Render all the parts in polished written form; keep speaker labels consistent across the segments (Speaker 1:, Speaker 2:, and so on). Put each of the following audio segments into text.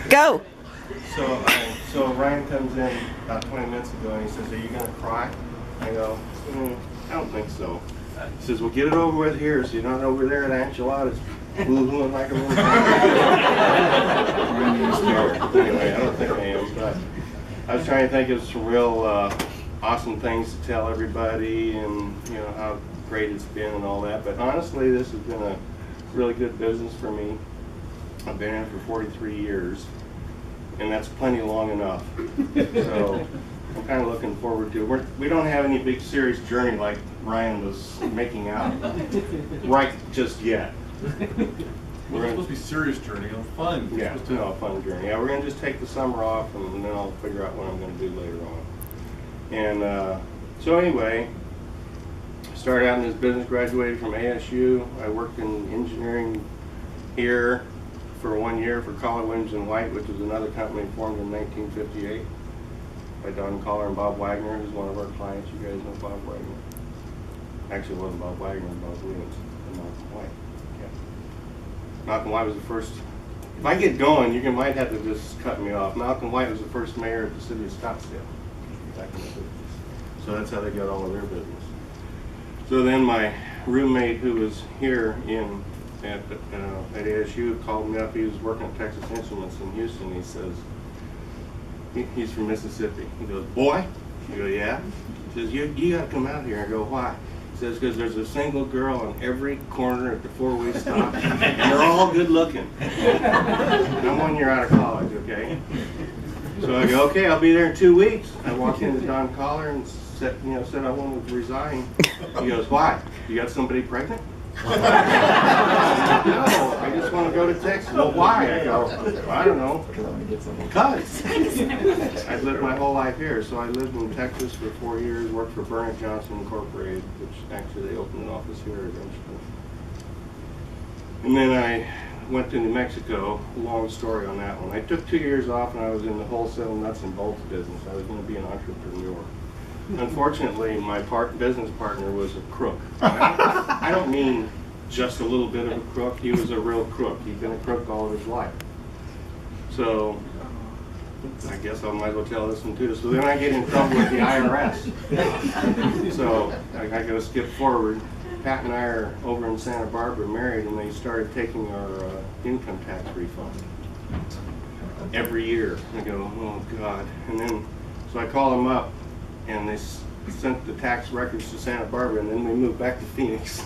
Speaker 1: Go.
Speaker 2: So Ryan comes in about 20 minutes ago and he says, "Are you going to cry?" I go, "I don't think so." He says, "Well, get it over with here so you're not over there at Enchiladas boo-hooing like a little kid." Anyway, I don't think I am, but I was trying to think of some real awesome things to tell everybody, and you know how great it's been and all that. But honestly, this has been a really good business for me. I've been in it for 43 years, and that's plenty long enough. So I'm kind of looking forward to it. We don't have any big serious journey like Ryan was making out right just yet.
Speaker 3: We're supposed to be serious journey, fun.
Speaker 2: Yeah, no, a fun journey. Yeah, we're going to just take the summer off, and then I'll figure out what I'm going to do later on. And so anyway, started out in this business, graduated from ASU. I worked in engineering here for 1 year for Collar, Williams & White, which is another company formed in 1958 by Don Collar and Bob Wagner, who's one of our clients. You guys know Bob Wagner. Actually, it wasn't Bob Wagner, Bob Williams and Malcolm White. Yeah. Malcolm White was the first. If I get going, you might have to just cut me off. Malcolm White was the first mayor of the city of Scottsdale back in the 50s. So that's how they got all of their business. So then my roommate, who was here at ASU, called me up. He was working at Texas Instruments in Houston. He says, he's from Mississippi. He goes, "Boy?" I go, "Yeah." He says, you got to come out here." I go, "Why?" He says, "Because there's a single girl on every corner at the four-way stop, and they're all good looking." And I'm 1 year out of college, okay? So I go, "Okay, I'll be there in 2 weeks." I walked into Don Collar and said I wanted to resign. He goes, "Why? You got somebody pregnant?" "No, I just want to go to Texas." "Well, why?" I go, "I don't know. Because I've lived my whole life here." So I lived in Texas for 4 years, worked for Burnett Johnson Incorporated, which actually they opened an office here eventually. And then I went to New Mexico. Long story on that one. I took 2 years off and I was in the wholesale nuts and bolts business. I was going to be an entrepreneur. Unfortunately, my business partner was a crook. I don't mean just a little bit of a crook. He was a real crook. He'd been a crook all of his life. So I guess I might as well tell this one too. So then I get in trouble with the IRS. So I got to skip forward. Pat and I are over in Santa Barbara married, and they started taking our income tax refund every year. I go, "Oh God." And then, so I call them up, and they sent the tax records to Santa Barbara, and then we moved back to Phoenix.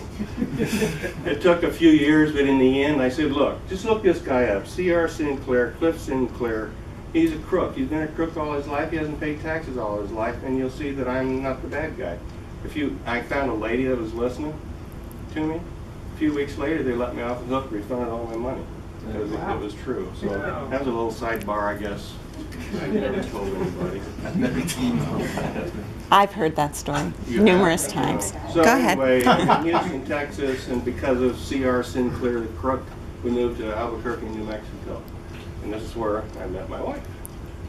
Speaker 2: It took a few years, but in the end, I said, "Look, just look this guy up. C.R. Sinclair, Cliff Sinclair. He's a crook. He's been a crook all his life. He hasn't paid taxes all his life, and you'll see that I'm not the bad guy." I found a lady that was listening to me. A few weeks later, they let me off the hook, refunded all my money because it was true. So that was a little sidebar, I guess. I never told anybody.
Speaker 1: I've heard that story numerous times.
Speaker 2: So
Speaker 1: Go ahead.
Speaker 2: anyway, in Houston, Texas, and because of C.R. Sinclair, the crook, we moved to Albuquerque, New Mexico. And this is where I met my wife,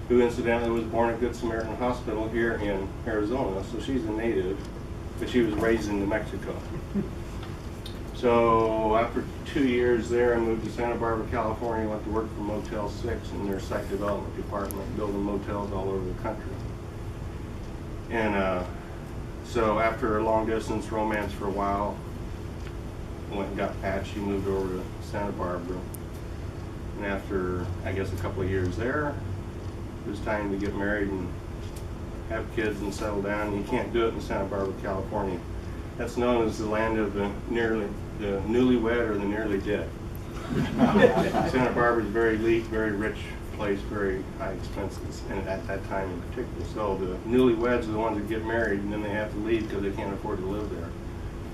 Speaker 2: who incidentally was born at Good Samaritan Hospital here in Arizona. So she's a native, but she was raised in New Mexico. So after 2 years there, I moved to Santa Barbara, California. Went to work for Motel 6 in their site development department, building motels all over the country. And so after a long distance romance for a while, I went and got Pat. She moved over to Santa Barbara. And after, I guess, a couple of years there, it was time to get married and have kids and settle down. You can't do it in Santa Barbara, California. That's known as the land of the newlywed or the nearly dead. Santa Barbara is a very elite, very rich place, very high expenses, and at that time in particular. So the newlyweds are the ones that get married, and then they have to leave because they can't afford to live there.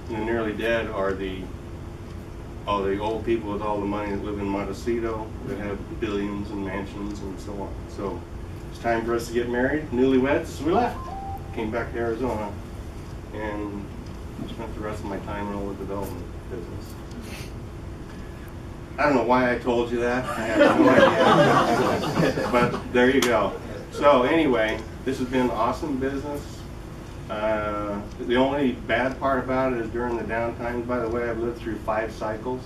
Speaker 2: And the nearly dead are the old people with all the money that live in Montecito, that have billions and mansions and so on. So it's time for us to get married, newlyweds, so we left. Came back to Arizona, and spent the rest of my time in all the development business. I don't know why I told you that. I have no idea. But there you go. So anyway, this has been awesome business. The only bad part about it is during the downtimes. By the way, I've lived through 5 cycles,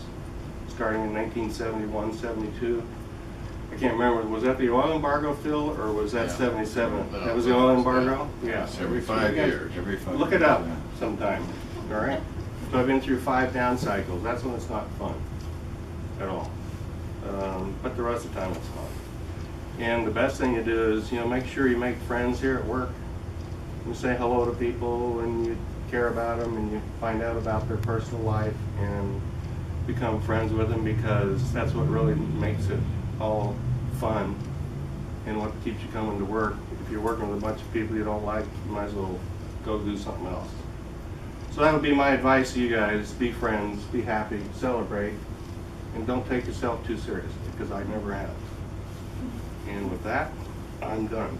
Speaker 2: starting in 1971, 72. I can't remember, was that the oil embargo, Phil, or was that
Speaker 4: Yeah.
Speaker 2: 77?
Speaker 4: No,
Speaker 2: That was the oil embargo?
Speaker 4: Yeah,
Speaker 2: Yeah.
Speaker 4: every 5 years.
Speaker 5: Every 5
Speaker 2: Look it
Speaker 5: years,
Speaker 2: up
Speaker 5: yeah.
Speaker 2: sometime, all right? So I've been through 5 down cycles. That's when it's not fun at all. But the rest of the time it's fun. And the best thing to do is, make sure you make friends here at work. You say hello to people and you care about them and you find out about their personal life and become friends with them, because that's what really makes it all fun and what keeps you coming to work. If you're working with a bunch of people you don't like, you might as well go do something else. So that would be my advice to you guys. Be friends, be happy, celebrate, and don't take yourself too seriously, because I never have. And with that, I'm done.